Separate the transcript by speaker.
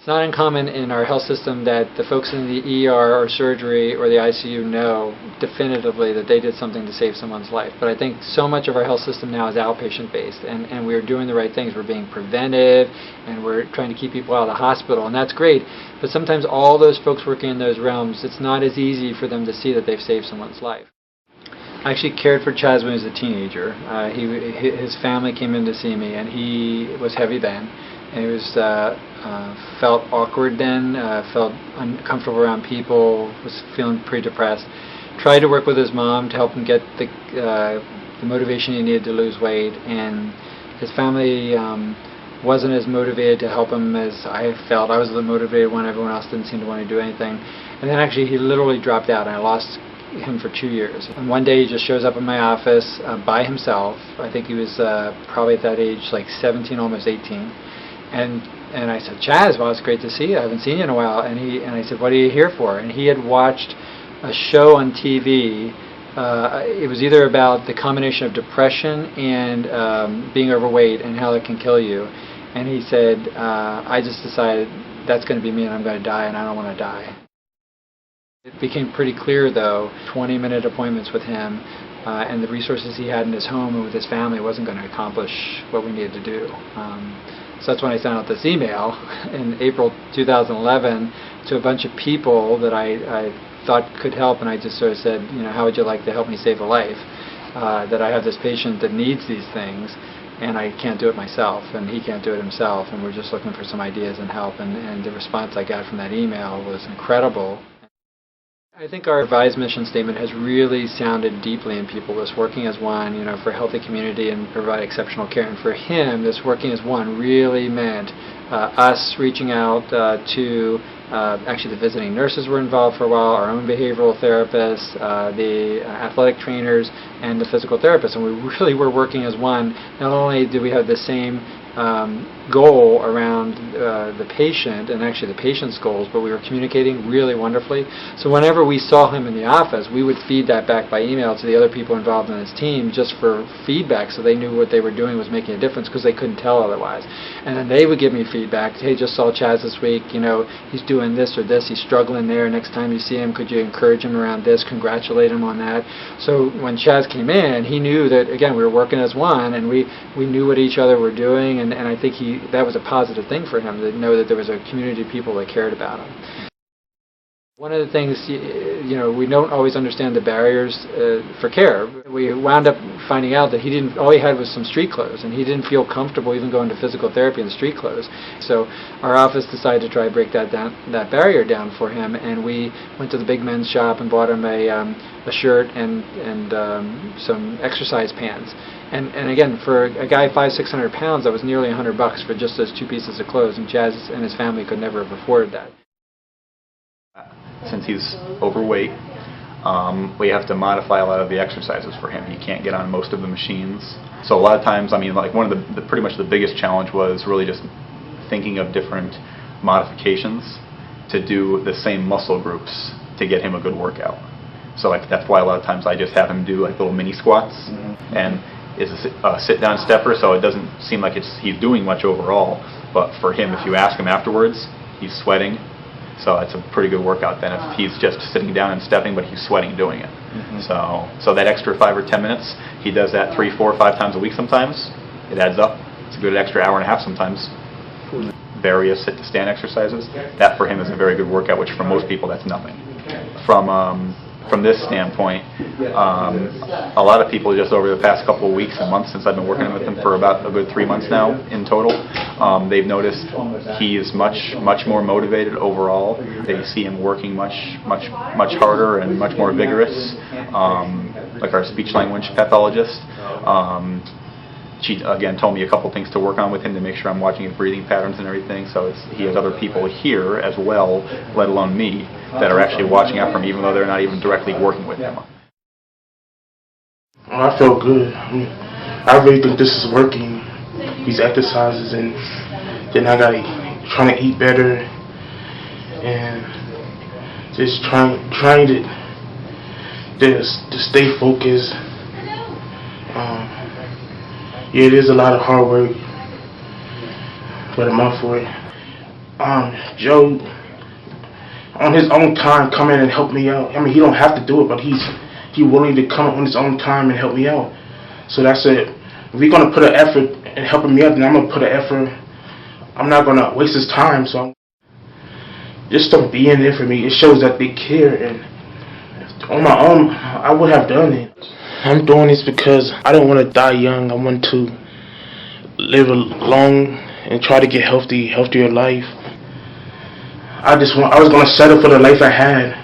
Speaker 1: It's not uncommon in our health system that the folks in the ER or surgery or the ICU know definitively that they did something to save someone's life. But I think so much of our health system now is outpatient based, and we're doing the right things. We're being preventive, and we're trying to keep people out of the hospital, and that's great. But sometimes all those folks working in those realms, it's not as easy for them to see that they've saved someone's life. I actually cared for Chaz when he was a teenager. His family came in to see me, and he was heavy then. And he was felt awkward then, felt uncomfortable around people, was feeling pretty depressed. Tried to work with his mom to help him get the motivation he needed to lose weight, and his family wasn't as motivated to help him as I felt. I was the motivated one, everyone else didn't seem to want to do anything. And then actually he literally dropped out, and I lost him for 2 years. And one day he just shows up in my office by himself. I think he was probably at that age like 17, almost 18. And I said, Chaz, well, it's great to see you. I haven't seen you in a while. And I said, what are you here for? And he had watched a show on TV. It was either about the combination of depression and being overweight and how that can kill you. And he said, I just decided that's going to be me, and I'm going to die, and I don't want to die. It became pretty clear, though, 20-minute appointments with him and the resources he had in his home and with his family wasn't going to accomplish what we needed to do. So that's when I sent out this email in April 2011 to a bunch of people that I thought could help, and I just sort of said, how would you like to help me save a life? That I have this patient that needs these things, and I can't do it myself, and he can't do it himself, and we're just looking for some ideas and help, and the response I got from that email was incredible. I think our revised mission statement has really sounded deeply in people. This working as one, for a healthy community and provide exceptional care. And for him, this working as one really meant us reaching out to actually the visiting nurses were involved for a while, our own behavioral therapists, the athletic trainers, and the physical therapists. And we really were working as one. Not only did we have the same goal around the patient and actually the patient's goals, but we were communicating really wonderfully. So whenever we saw him in the office, we would feed that back by email to the other people involved in his team just for feedback, so they knew what they were doing was making a difference, because they couldn't tell otherwise. And then they would give me feedback. Hey, just saw Chaz this week, he's doing this or this, he's struggling there. Next time you see him, could you encourage him around this, congratulate him on that? So when Chaz came in, he knew that, again, we were working as one, and we knew what each other were doing, and I think that was a positive thing for him, to know that there was a community of people that cared about him. One of the things, we don't always understand the barriers for care. We wound up finding out that all he had was some street clothes, and he didn't feel comfortable even going to physical therapy in street clothes. So our office decided to try to break that barrier down for him, and we went to the big men's shop and bought him a shirt and some exercise pants. And again, for a guy 500-600 pounds, that was nearly $100 for just those two pieces of clothes, and Chaz and his family could never have afforded that.
Speaker 2: Since he's overweight, we have to modify a lot of the exercises for him. He can't get on most of the machines. So a lot of times, one of the pretty much the biggest challenge was really just thinking of different modifications to do the same muscle groups to get him a good workout. So that's why a lot of times I just have him do little mini squats, and it's a sit-down stepper, so it doesn't seem like he's doing much overall. But for him, if you ask him afterwards, he's sweating. So it's a pretty good workout then if he's just sitting down and stepping, but he's sweating doing it. So that extra 5 or 10 minutes, he does that 3, 4, 5 times a week sometimes. It adds up. It's a good extra hour and a half sometimes. Various sit-to-stand exercises. That for him is a very good workout, which for most people that's nothing. From this standpoint, a lot of people just over the past couple of weeks and months since I've been working with him for about a good 3 months now in total, they've noticed he is much more motivated overall. They see him working much harder and much more vigorous, like our speech-language pathologist. She, again, told me a couple things to work on with him to make sure I'm watching his breathing patterns and everything. So he has other people here as well, let alone me, that are actually watching out for him, even though they're not even directly working with him.
Speaker 3: Well, I felt good. I really think this is working, these exercises, and then I got trying to eat better and just trying to stay focused. Yeah, it is a lot of hard work, but I'm up for it. Joe, on his own time, come in and help me out. I mean, he don't have to do it, but he's willing to come on his own time and help me out. So that's it. If we're gonna put an effort in helping me out, then I'm gonna put an effort. I'm not gonna waste his time. So just them being there for me, it shows that they care. And on my own, I would have done it. I'm doing this because I don't want to die young. I want to live a long and try to get healthier life. I was gonna settle for the life I had.